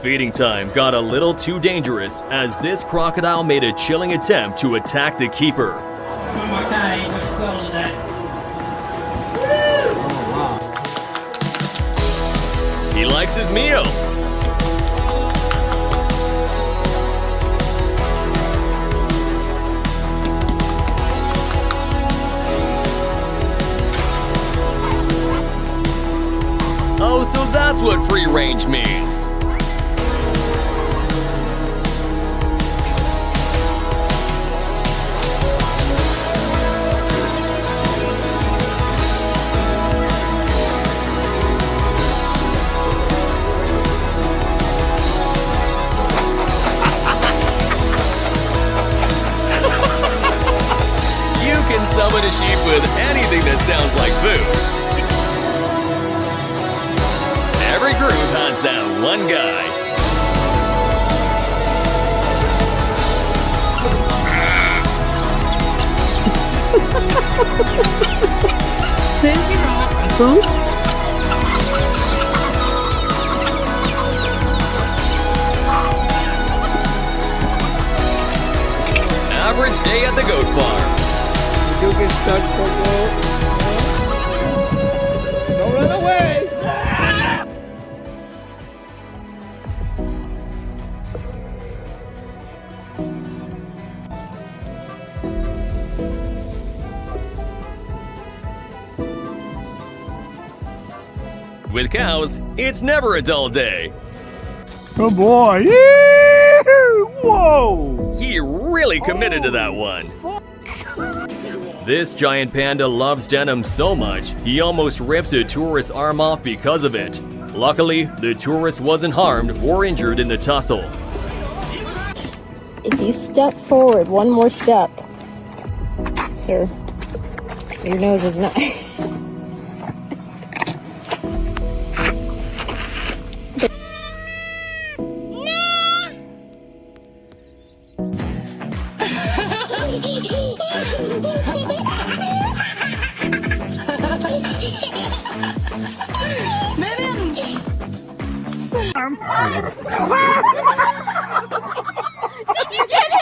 feeding time got a little too dangerous as this crocodile made a chilling attempt to attack the keeper. One more time, much closer to that. He likes his meal. Oh, so that's what free range means. You can summon a sheep with anything that sounds like food. Every group has that one guy. Average day at the goat farm. You get stuck, Coco. Don't run away. With cows, it's never a dull day. Good boy. Yee-hoo! Whoa. He really committed to that one. This giant panda loves denim so much, he almost rips a tourist's arm off because of it. Luckily, the tourist wasn't harmed or injured in the tussle. If you step forward one more step, sir, your nose is not. Did you get it?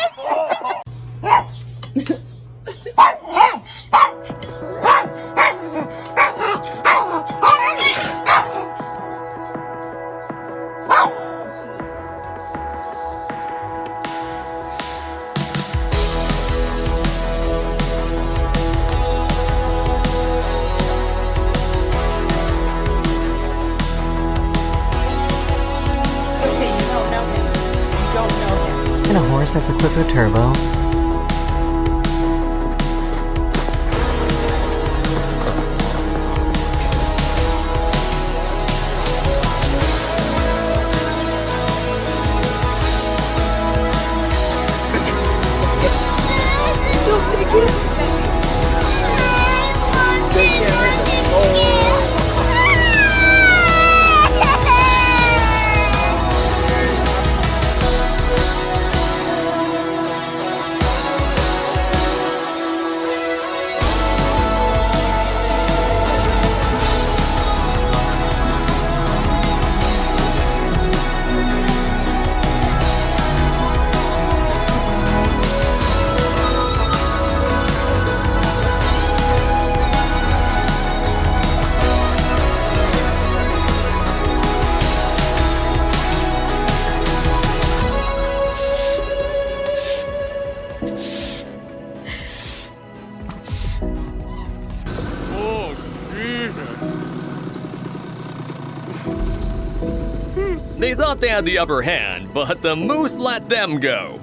And a horse that's equipped with turbo. They thought they had the upper hand, but the moose let them go.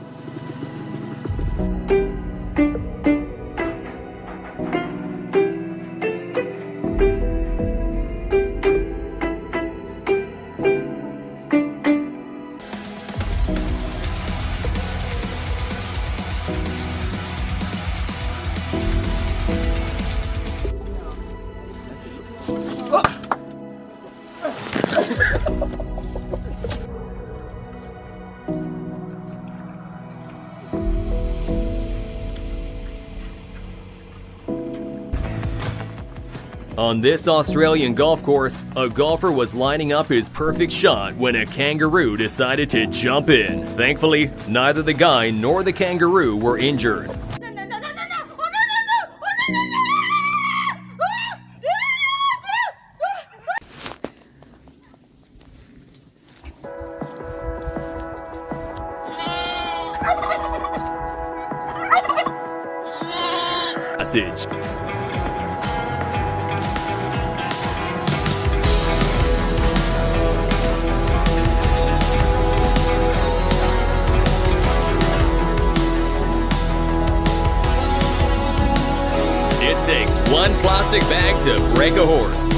On this Australian golf course, a golfer was lining up his perfect shot when a kangaroo decided to jump in. Thankfully, neither the guy nor the kangaroo were injured. Message. It takes one plastic bag to break a horse.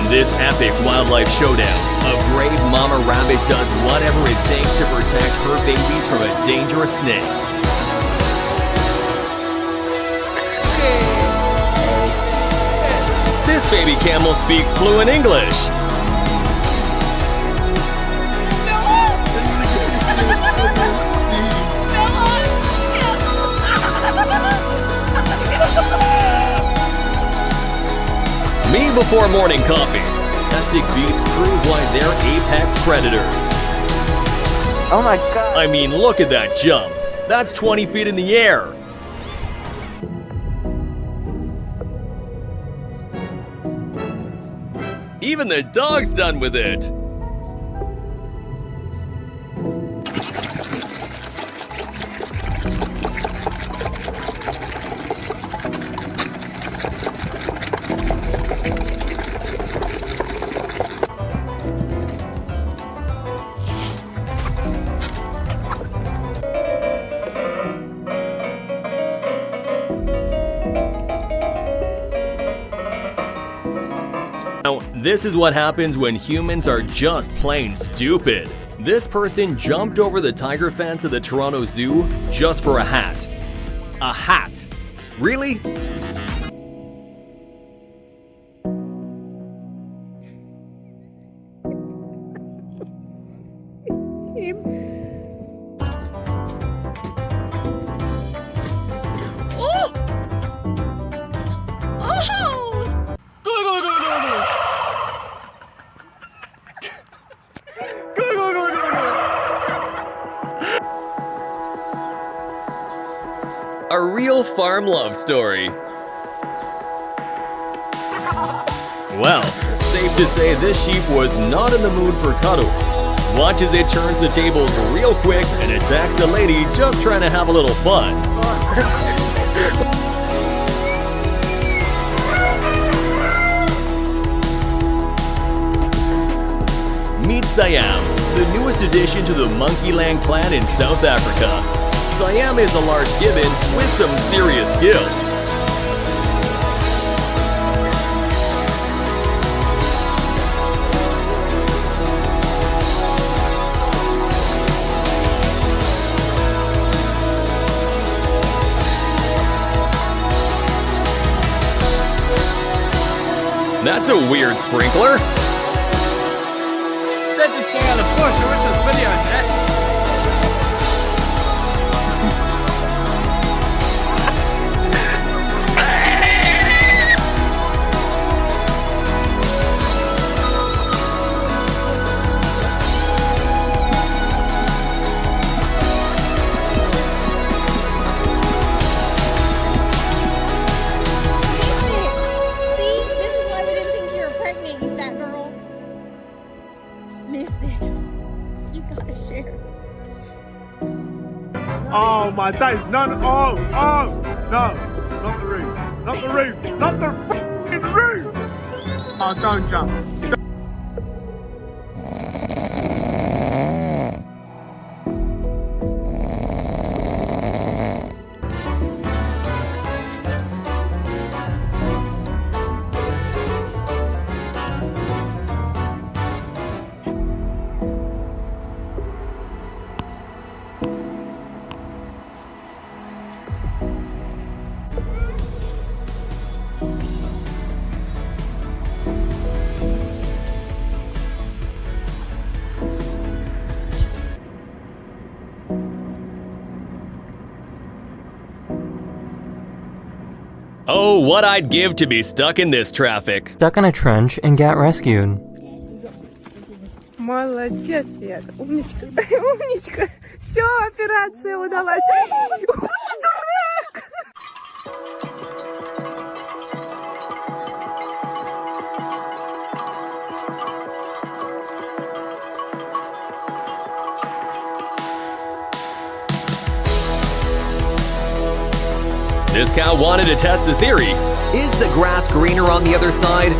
This epic wildlife showdown, a brave mama rabbit does whatever it takes to protect her babies from a dangerous snake. This baby camel speaks fluent English. Me before morning coffee. Domestic beasts prove why they're apex predators. Oh my god. I mean, look at that jump. That's 20 feet in the air. Even the dog's done with it. Now, this is what happens when humans are just plain stupid. This person jumped over the tiger fence at the Toronto Zoo just for a hat. A hat. Really? A real farm love story. Well, safe to say this sheep was not in the mood for cuddles. Watch as it turns the tables real quick and attacks the lady just trying to have a little fun. Meet Siam, the newest addition to the monkeyland clan in South Africa. Siam is a large gibbon with some serious skills. That's a weird sprinkler. Said to stay on the bush. I wish this video had that. Oh my days, none, oh, no, not the roof, not the roof, not the f***ing roof! Oh, don't jump. Oh, what I'd give to be stuck in this traffic. Stuck in a trench and get rescued. Молодец, Свет. Умничка. Умничка. Все, операция удалась. Дурак! This cow wanted to test the theory. Is the grass greener on the other side?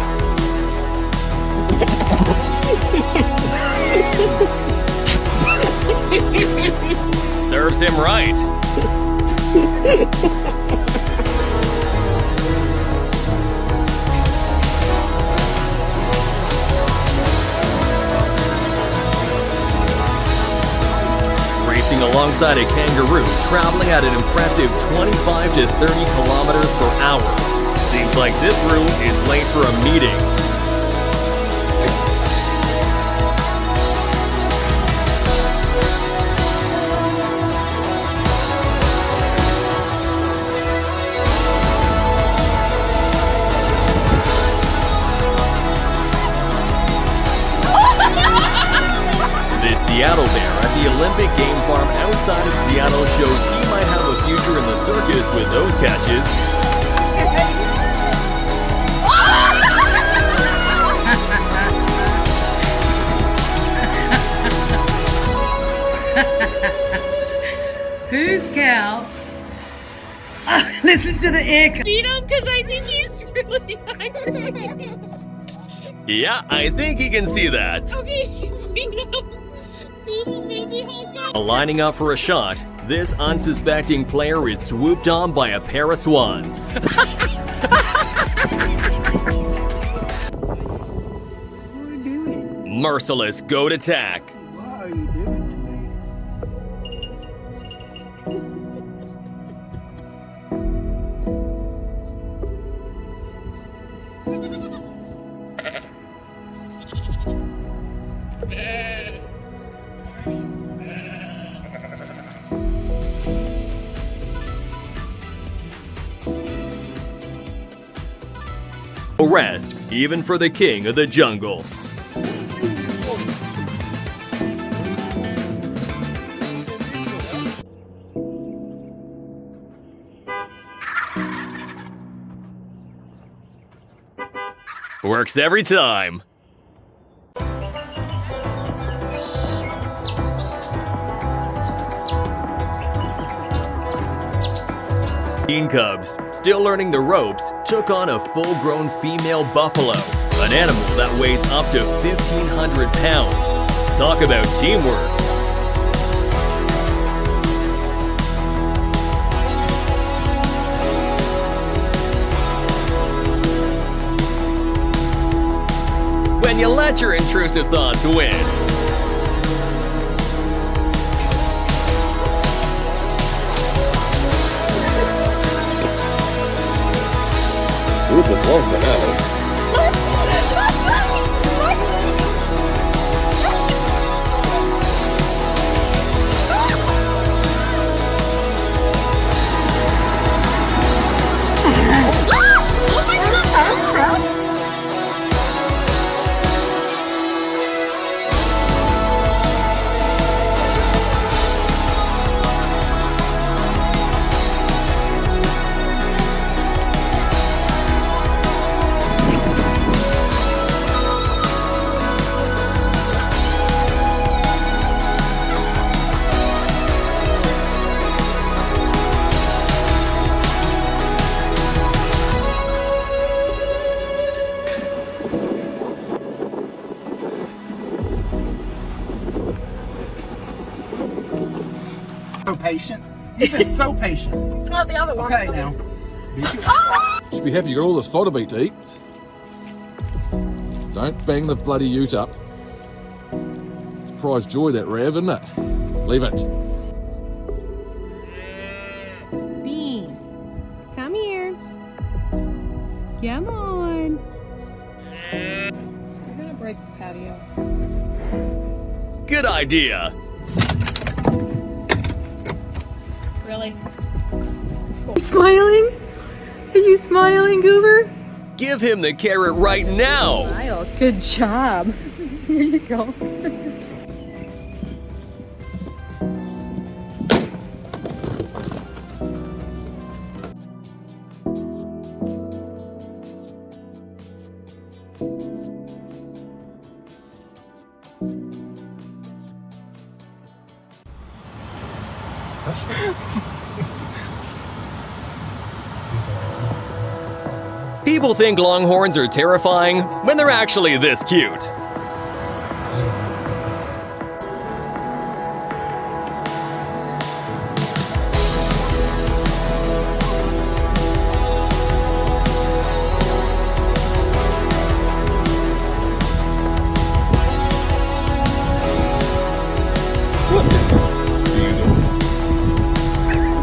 Serves him right. Racing alongside a kangaroo, traveling at an impressive 25 to 30 kilometers per hour. Seems like this route is late for a meeting. The Seattle bear at the Olympic Game Farm outside of Seattle shows he might have a future in the circus with those catches. Who's cow? Listen to the echo. Beat him because I think he's really hungry. Yeah, I think he can see that. Okay, beat him. Beat him, baby. Lining up for a shot, this unsuspecting player is swooped on by a pair of swans. Merciless goat attack. What are you doing to me? Rest, even for the king of the jungle. Works every time. Teen cubs, still learning the ropes, took on a full-grown female buffalo, an animal that weighs up to 1,500 pounds. Talk about teamwork. When you let your intrusive thoughts win. Rufus loves bananas. So patient. You've been so patient. Not the other one. Okay, now. Just be happy you got all this fodder meat to eat. Don't bang the bloody ute up. It's a prize joy, that Rav, isn't it? Leave it. Bean, come here. Come on. You're gonna break the patio. Good idea. Really? Smiling? Are you smiling, Goober? Give him the carrot right now! Smile. Good job. Here you go. People think longhorns are terrifying when they're actually this cute.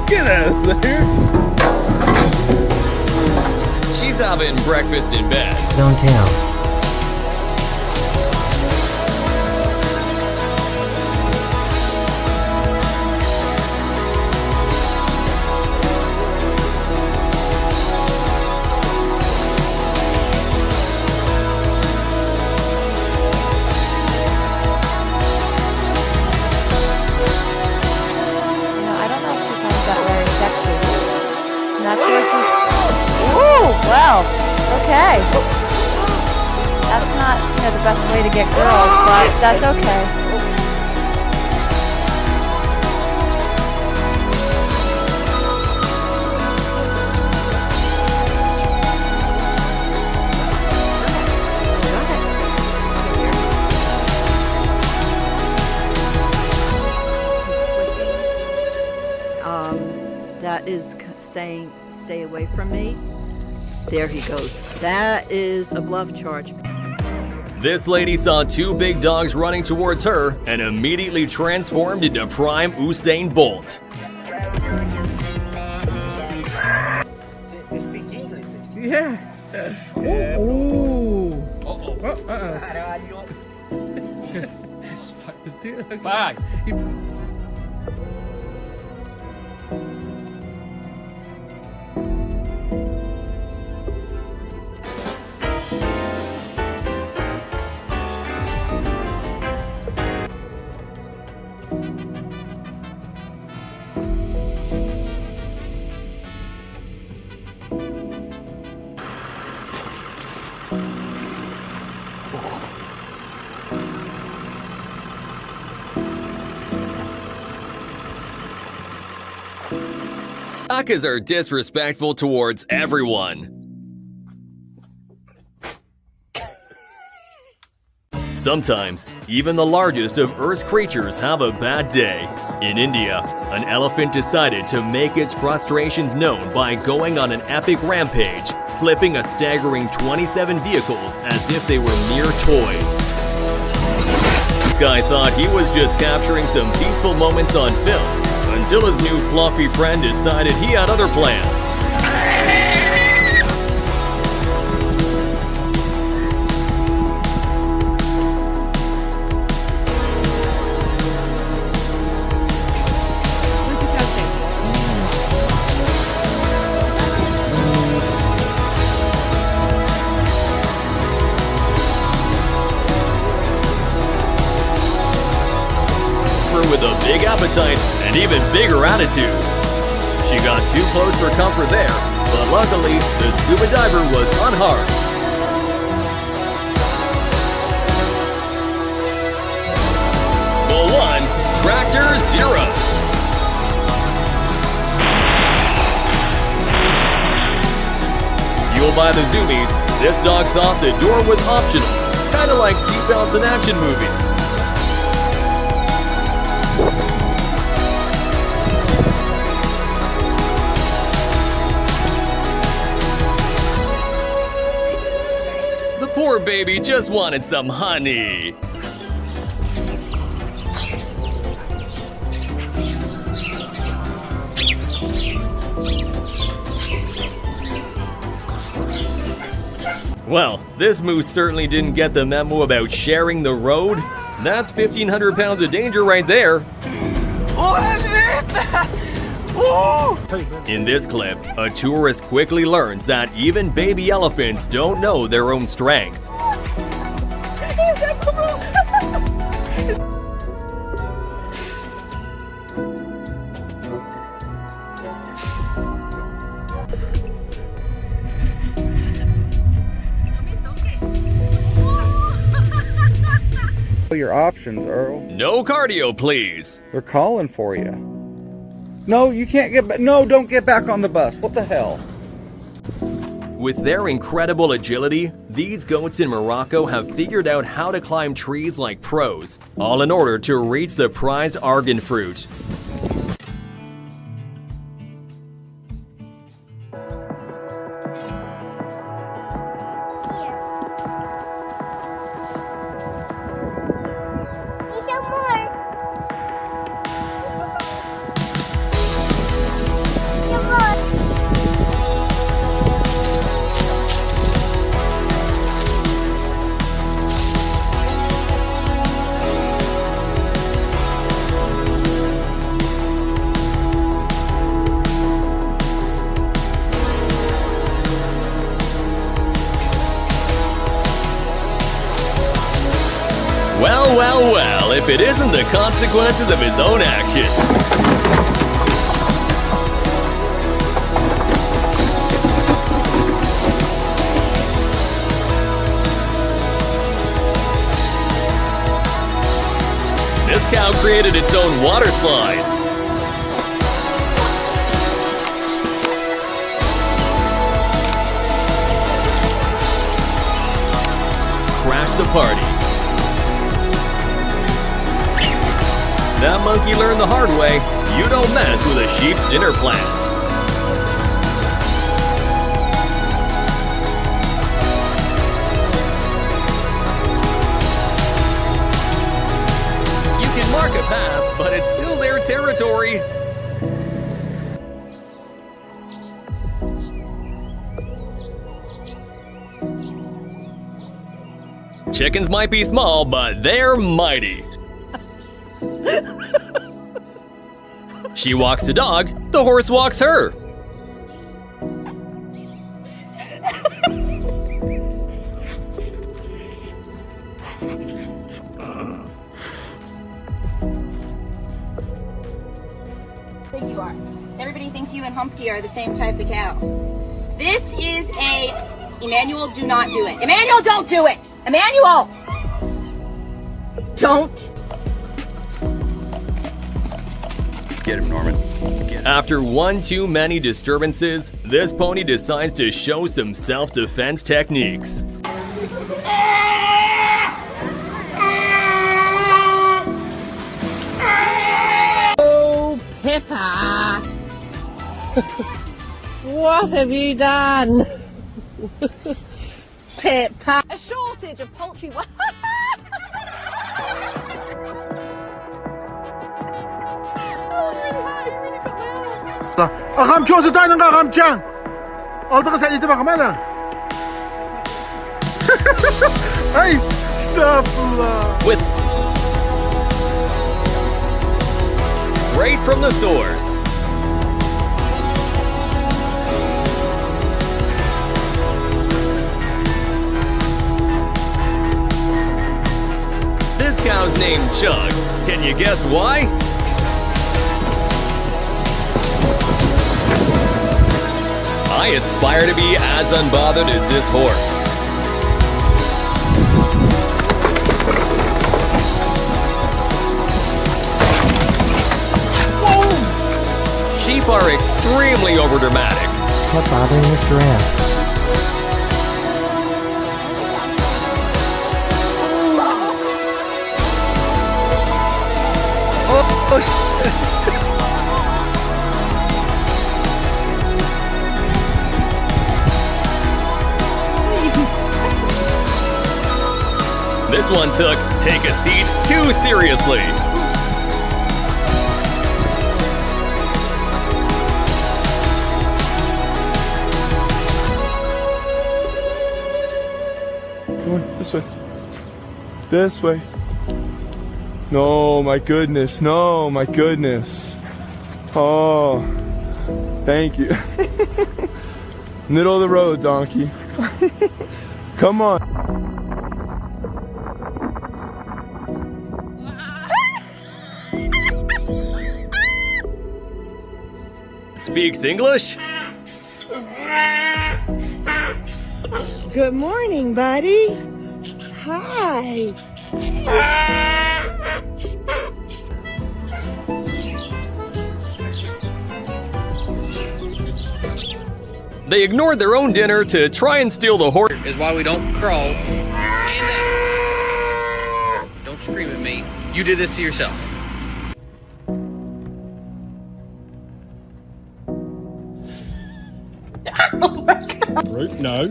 Get out of there. She's having breakfast in bed. Don't tell. I don't know if she finds that very sexy. That's where she... Ooh, well, okay. That's not, the best way to get girls, but that's okay. That is saying, stay away from me. There he goes. That is a bluff charge. This lady saw two big dogs running towards her and immediately transformed into prime Usain Bolt. Yeah. Ooh. Bye. Alpacas are disrespectful towards everyone. Sometimes, even the largest of Earth's creatures have a bad day. In India, an elephant decided to make its frustrations known by going on an epic rampage, flipping a staggering 27 vehicles as if they were mere toys. Guy thought he was just capturing some peaceful moments on film, until his new fluffy friend decided he had other plans. With a big appetite and even bigger attitude. She got too close for comfort there, but luckily, the scuba diver was unharmed. Goal 1, Tractor 0. Fueled by the zoomies, this dog thought the door was optional, kinda like seatbelts in action movies. The poor baby just wanted some honey. Well, this moose certainly didn't get the memo about sharing the road. That's 1,500 pounds of danger right there. In this clip, a tourist quickly learns that even baby elephants don't know their own strength. Your options, Earl. No cardio, please. They're calling for you. No, you can't get back. No, don't get back on the bus. What the hell? With their incredible agility, these goats in Morocco have figured out how to climb trees like pros, all in order to reach the prized argan fruit. Well, well, well, if it isn't the consequences of his own action. This cow created its own water slide. Crash the party. That monkey learned the hard way. You don't mess with a sheep's dinner plans. You can mark a path, but it's still their territory. Chickens might be small, but they're mighty. She walks the dog, the horse walks her. Big you are. Everybody thinks you and Humpty are the same type of cow. This is a... Emmanuel, do not do it. Emmanuel, don't do it! Emmanuel! Don't. Get him, Norman. Get him. After one too many disturbances, this pony decides to show some self-defense techniques. Oh, Pippa! What have you done? Pippa! A shortage of poultry. Ağamçı tayının ağamçan. Aldığı seyirci bakım hele. Hey, estağfurullah. With straight from the source. This cow's named Chug. Can you guess why? I aspire to be as unbothered as this horse. Whoa! Sheep are extremely overdramatic. What bothering this giraffe? This one took take a seat too seriously. Come on, this way. This way. No, my goodness. No, my goodness. Oh. Thank you. Middle of the road, donkey. Come on. Speaks English? Good morning, buddy. Hi. They ignored their own dinner to try and steal the horse. Is why we don't crawl. Stand up. Don't scream at me. You did this to yourself. Root, no.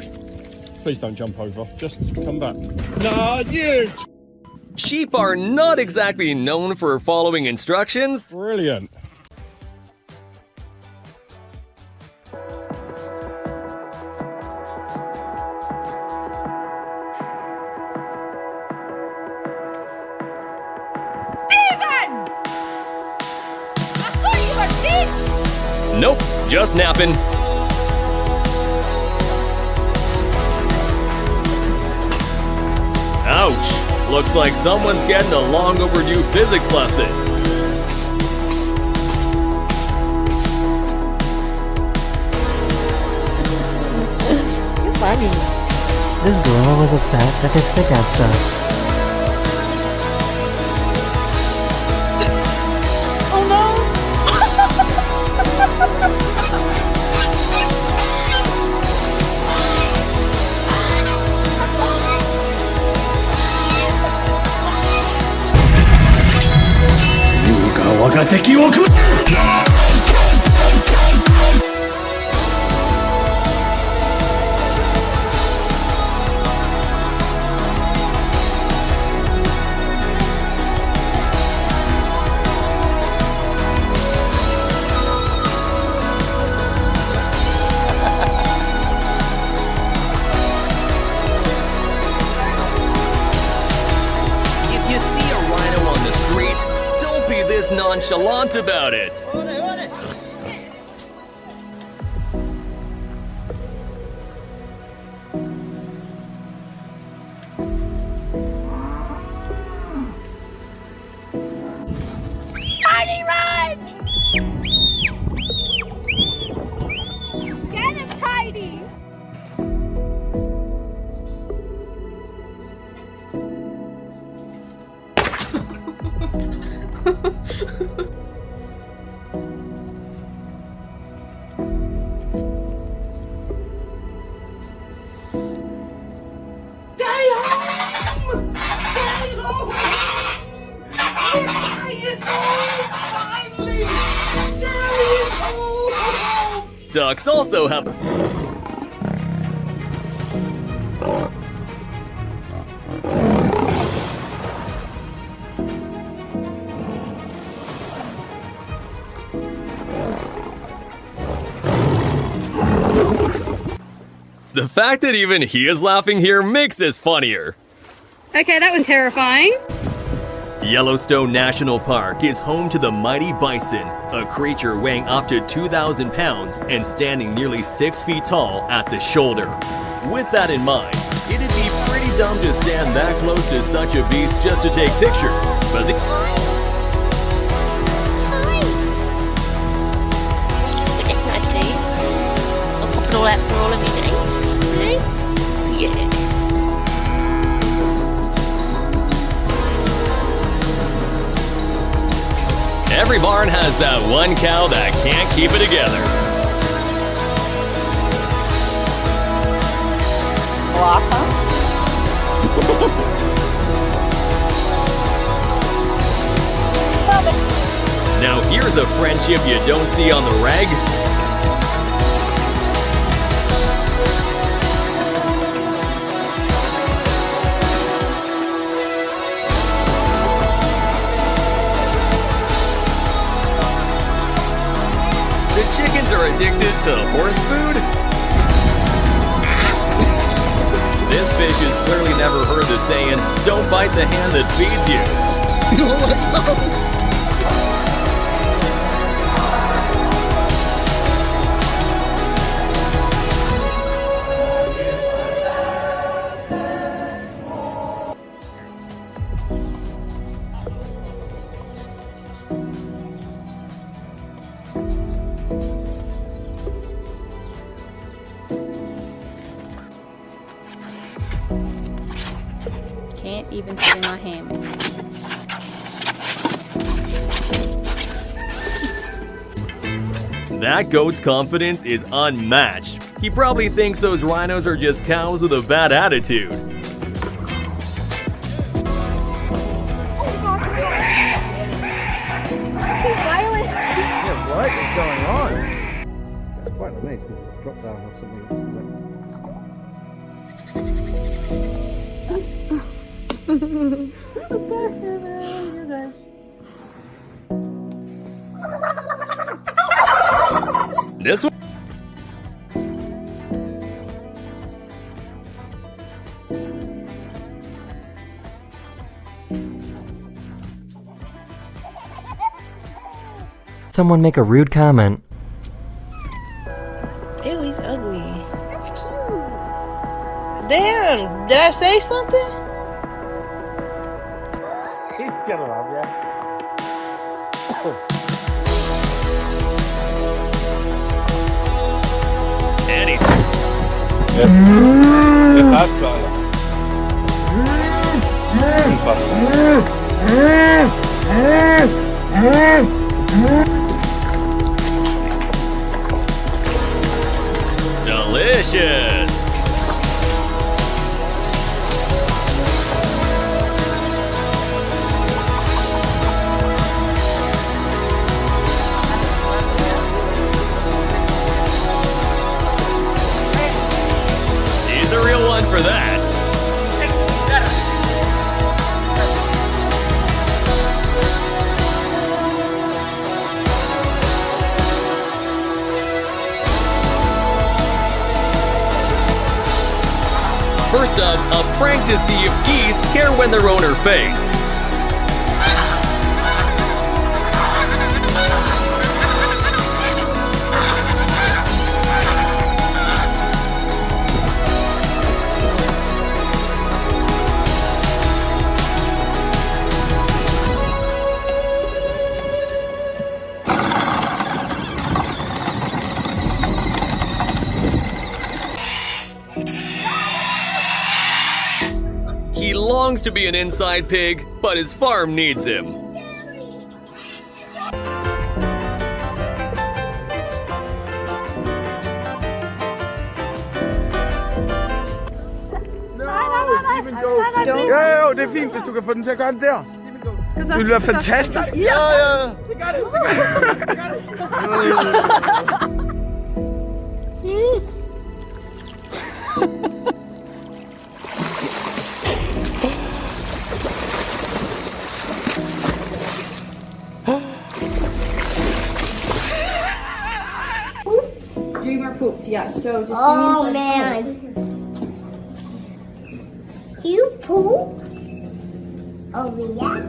Please don't jump over. Just come back. No, you! Sheep are not exactly known for following instructions. Brilliant. Nope, just napping. Ouch! Looks like someone's getting a long overdue physics lesson. You're funny. This girl was upset that her stick got stuck. If you see a rhino on the street, don't be this nonchalant about it. Tiny run! Get him, Tiny! Ducks also have... The fact that even he is laughing here makes this funnier. Okay, that was terrifying. Yellowstone National Park is home to the mighty bison, a creature weighing up to 2,000 pounds and standing nearly 6 feet tall at the shoulder. With that in mind, it'd be pretty dumb to stand that close to such a beast just to take pictures, but the... It's nice to you. I'll pop it all out for all of your days. Yeah. Every barn has that one cow that can't keep it together. Block, huh? Now here's a friendship you don't see on the reg. The chickens are addicted to horse food? This fish has clearly never heard the saying, don't bite the hand that feeds you. Can't even see my hammock. That goat's confidence is unmatched. He probably thinks those rhinos are just cows with a bad attitude. Yeah, what is going on? That's quite nice. Drop down or something. This one. Someone make a rude comment. Ew, he's ugly. That's cute. Damn, did I say something? Shut up, yeah. Annie. ¿Qué pasa? Delicious. He's a real one for that. First up, a prank to see if geese care when their owner faints. He longs to be an inside pig, but his farm needs him. Jo, det er fint, hvis du kan få den til at gøre det der. Det ville være fantastisk. Ja. Det gør det. Dreamer pooped, yes. So just Oh give me man. You poop? Oh yeah?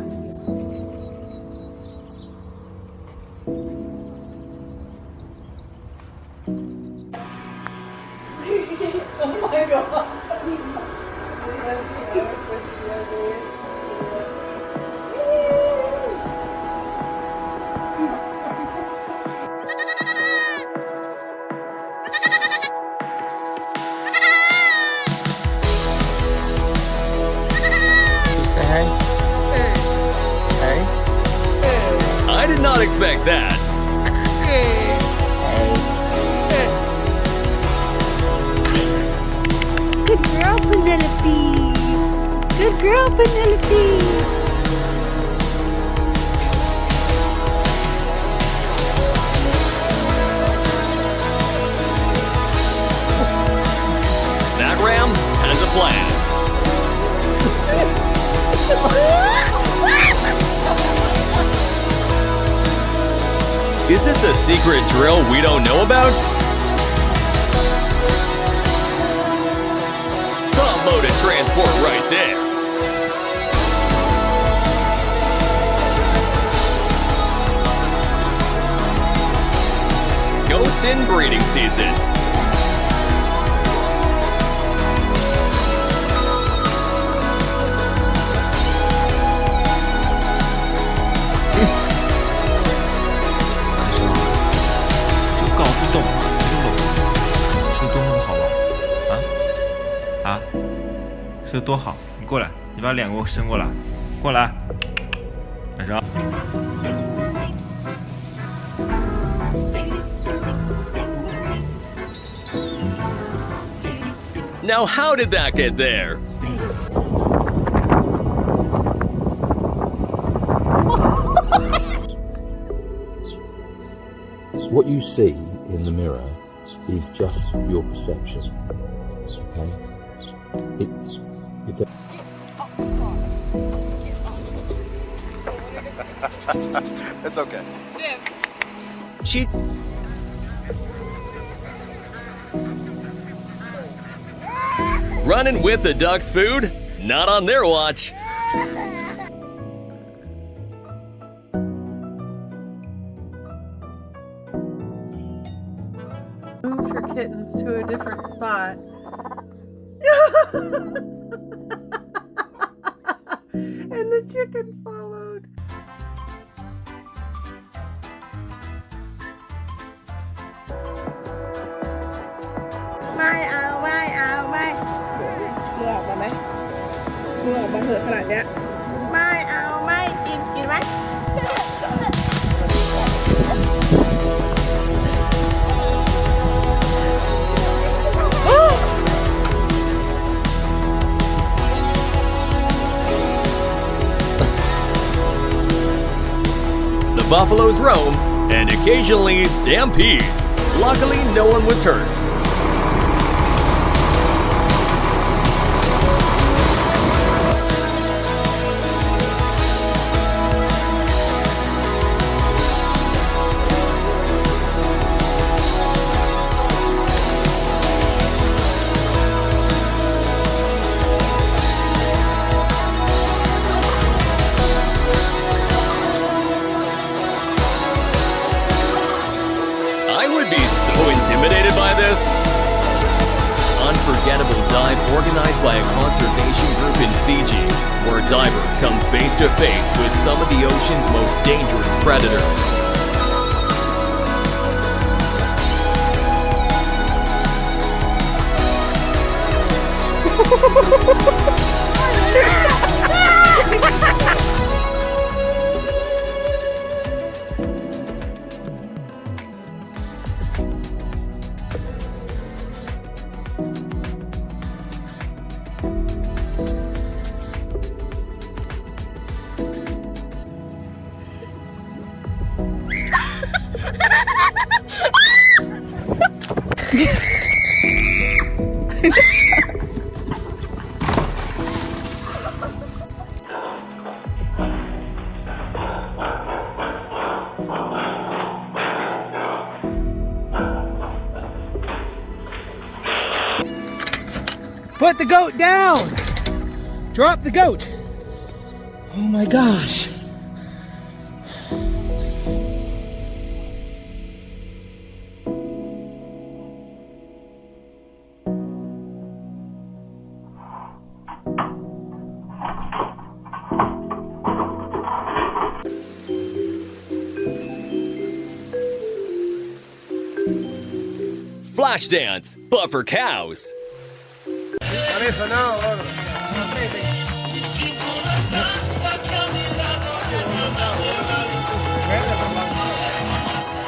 Oh my god. I did not expect that. Good girl, Penelope. Good girl, Penelope. That ram has a plan. Is this a secret drill we don't know about? Top loaded transport right there. Goats in breeding season. 是多好。你过来，你把脸给我伸过来，过来。晚上。Now how did that get there? What you see in the mirror is just your perception. Okay? It's okay. She. Running with the duck's food? Not on their watch. Move your kittens to a different spot. And the chicken followed. Mai ao, mai ao, mai. มึงออกมาไหมมึงออกมาเถอะขนาดเนี้ยไม่เอาไม่กินไหม The buffaloes roam and occasionally stampede. Luckily, no one was hurt. Intimidated by this? Unforgettable dive organized by a conservation group in Fiji, where divers come face to face with some of the ocean's most dangerous predators. Put the goat down! Drop the goat! Oh my gosh. Flash dance, but for cows.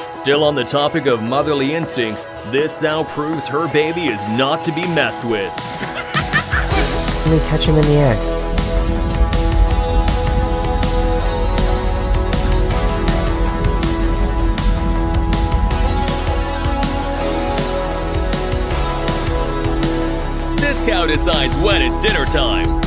Still on the topic of motherly instincts, this sow proves her baby is not to be messed with. Let me catch him in the air. This cow decides when it's dinner time.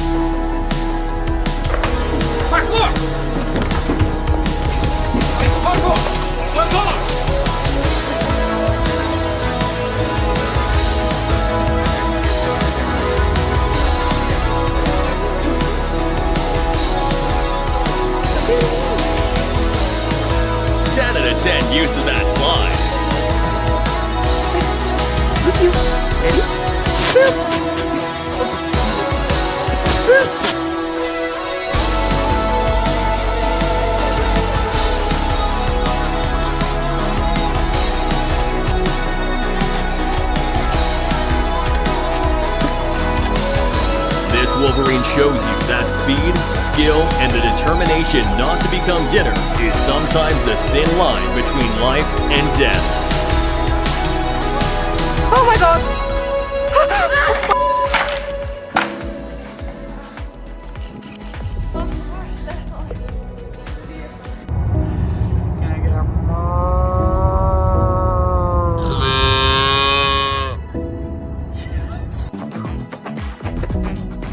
Use of that slide. This Wolverine shows you that speed, skill, and the determination not to become dinner is sometimes the thin line between life and death. Oh my god!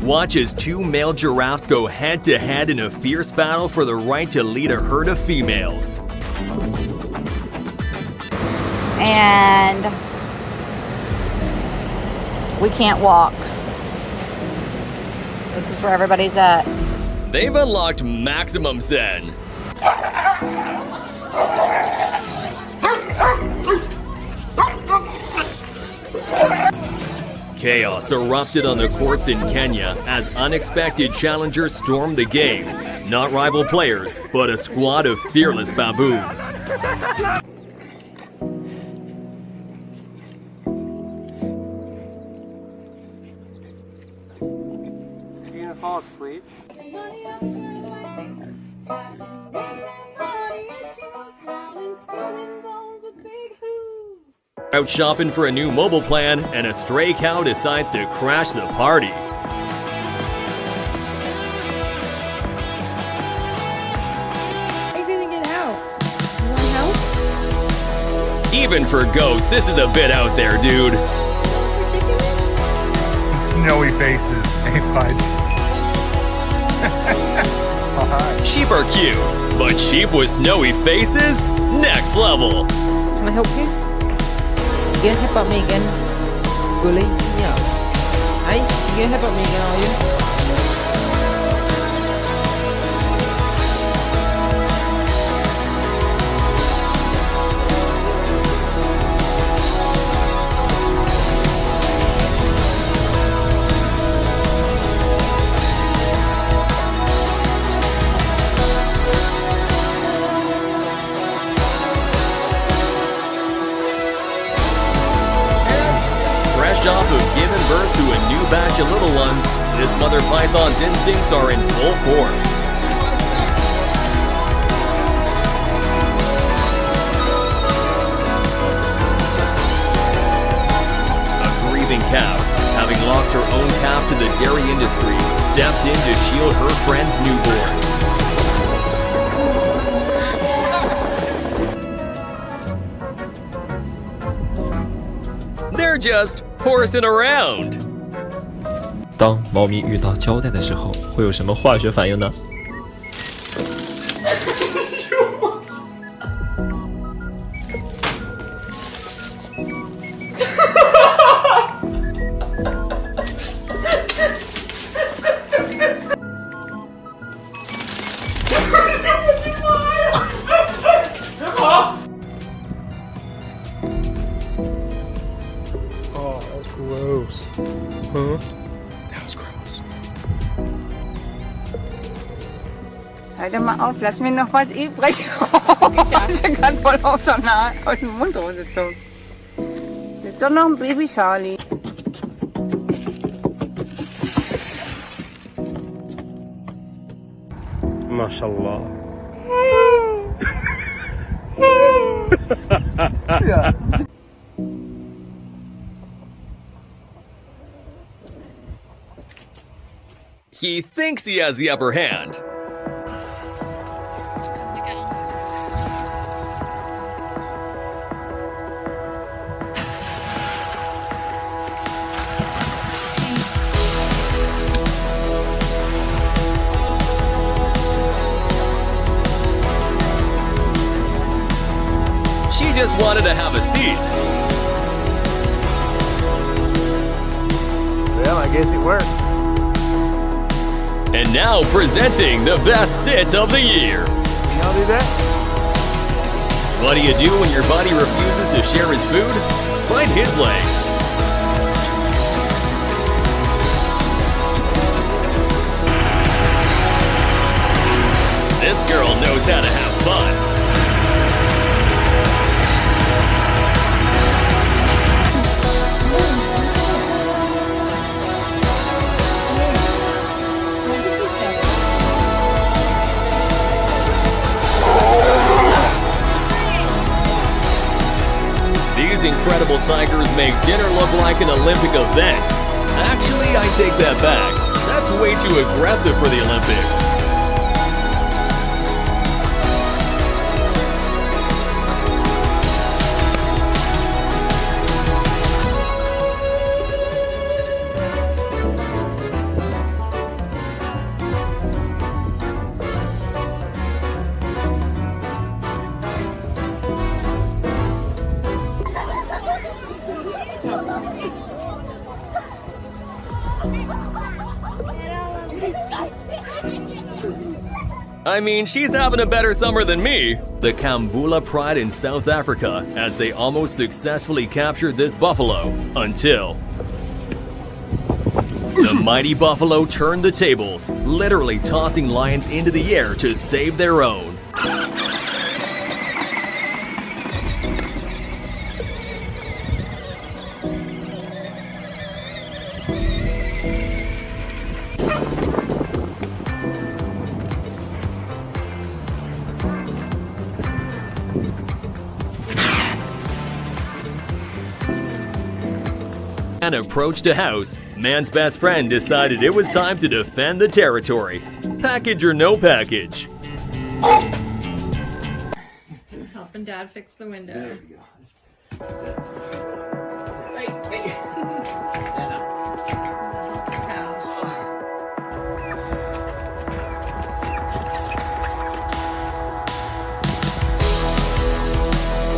Watch as two male giraffes go head-to-head in a fierce battle for the right to lead a herd of females. And we can't walk. This is where everybody's at. They've unlocked maximum zen. Chaos erupted on the courts in Kenya as unexpected challengers stormed the game. Not rival players, but a squad of fearless baboons. You gonna fall asleep? Out shopping for a new mobile plan, and a stray cow decides to crash the party. How are you gonna get out? You want help? Even for goats, this is a bit out there, dude. Snowy faces, ain't fun. Sheep are cute, but sheep with snowy faces? Next level. Can I help you? You gonna help me again? Really? Yeah. Hey, you gonna help me again, are you? Off of giving birth to a new batch of little ones, this mother python's instincts are in full force. A grieving cow, having lost her own calf to the dairy industry, stepped in to shield her friend's newborn. They're just horsing around. 当猫咪遇到胶带的时候，会有什么化学反应呢？ Oh, that's gross. Huh? That was gross. Halt doch mal auf, lass mir noch was übrig. Das ist ja gerade voll aus dem Mund rausgezogen. Das ist doch noch ein Baby Charlie. MashaAllah. Yeah. He thinks he has the upper hand. She just wanted to have a seat. Well, I guess it worked. And now presenting the best sit of the year. Y'all do that? What do you do when your buddy refuses to share his food? Bite his leg. This girl knows how to have fun. incredible tigers make dinner look like an Olympic event. Actually, I take that back. That's way too aggressive for the Olympics. I mean, she's having a better summer than me. The Kambula pride in South Africa as they almost successfully captured this buffalo until the mighty buffalo turned the tables, literally tossing lions into the air to save their own. Man approached a house. Man's best friend decided it was time to defend the territory. Package or no package. Helping Dad fix the window. There we go.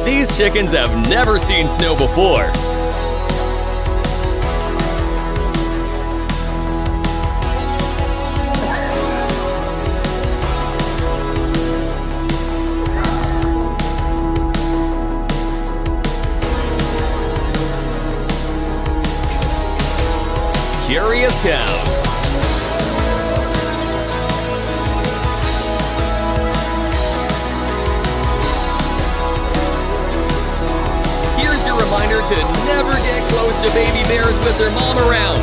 These chickens have never seen snow before. Curious cows. Here's your reminder to never get close to baby bears with their mom around.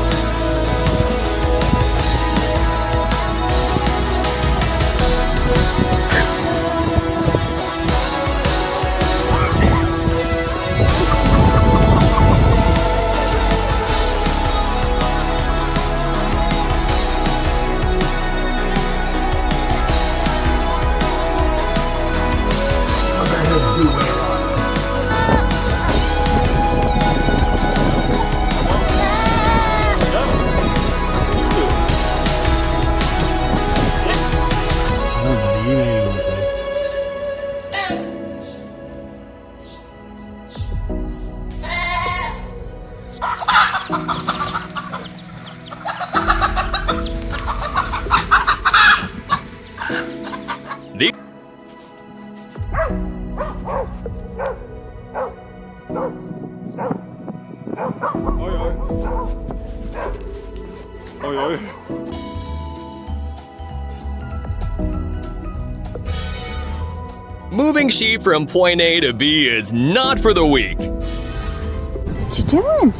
Moving sheep from point A to B is not for the weak. What you doing?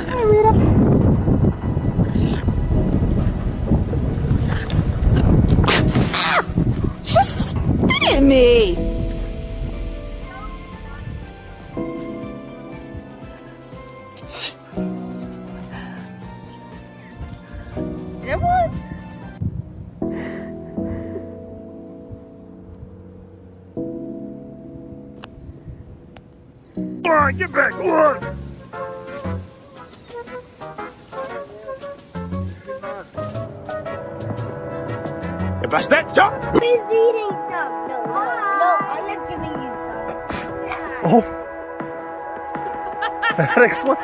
Hi, Rita. Ah! Just spit at me! Come on. Come on, get back, come on! If that's that jump! He's eating some. No, I'm not giving you some. Oh. That exploded.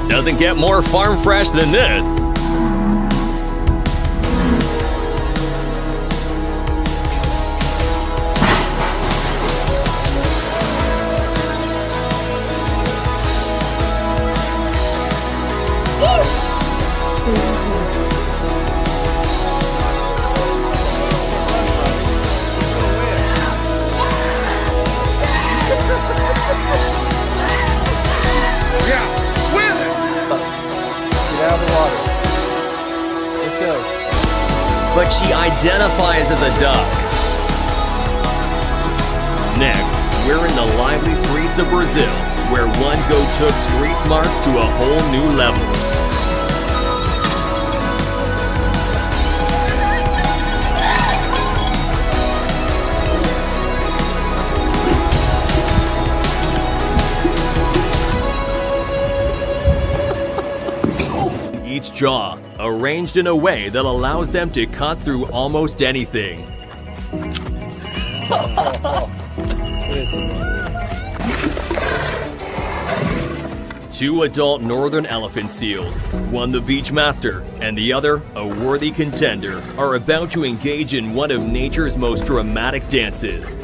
Doesn't get more farm fresh than this. but she identifies as a duck. Next, we're in the lively streets of Brazil, where one goat took street smarts to a whole new level. Each jaw arranged in a way that allows them to cut through almost anything. Two adult northern elephant seals, one the beach master and the other a worthy contender, are about to engage in one of nature's most dramatic dances.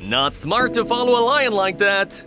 Not smart to follow a lion like that.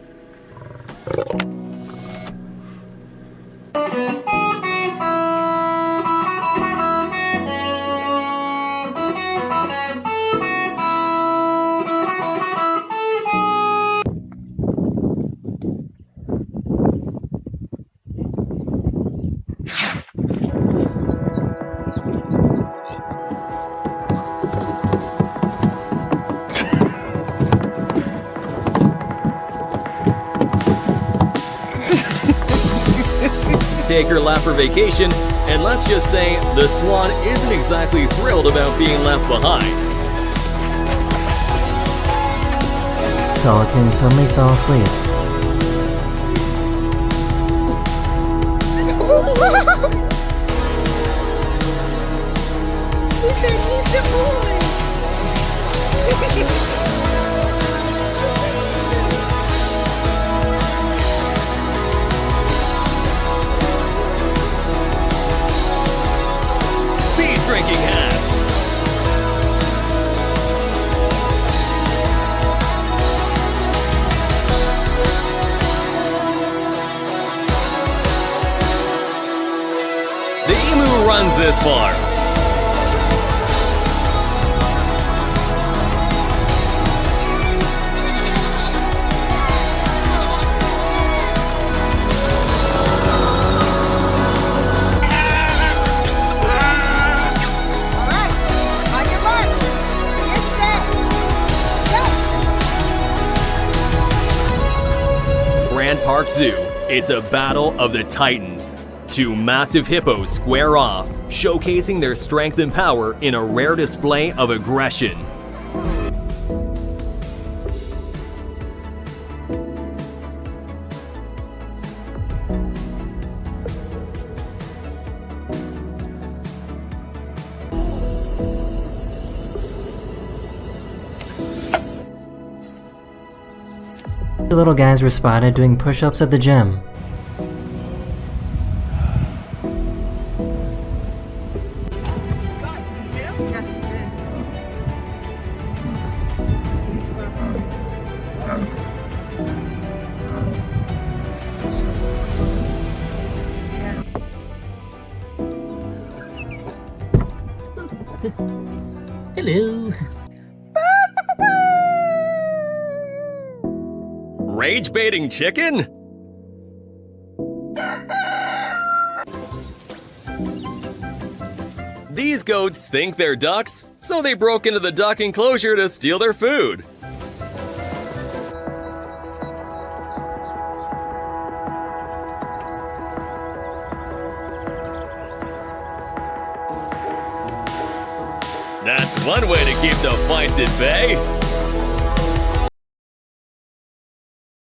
Take her lap for vacation, and let's just say the swan isn't exactly thrilled about being left behind. Pelican suddenly fell asleep. He said he's the boy. Speed drinking hat. The emu runs this far. Grand Park Zoo, it's a battle of the titans. Two massive hippos square off, showcasing their strength and power in a rare display of aggression. The little guys were spotted doing push-ups at the gym. Yes, he did. Hello. Rage baiting chicken? These goats think they're ducks, so they broke into the duck enclosure to steal their food. That's one way to keep the fights at bay.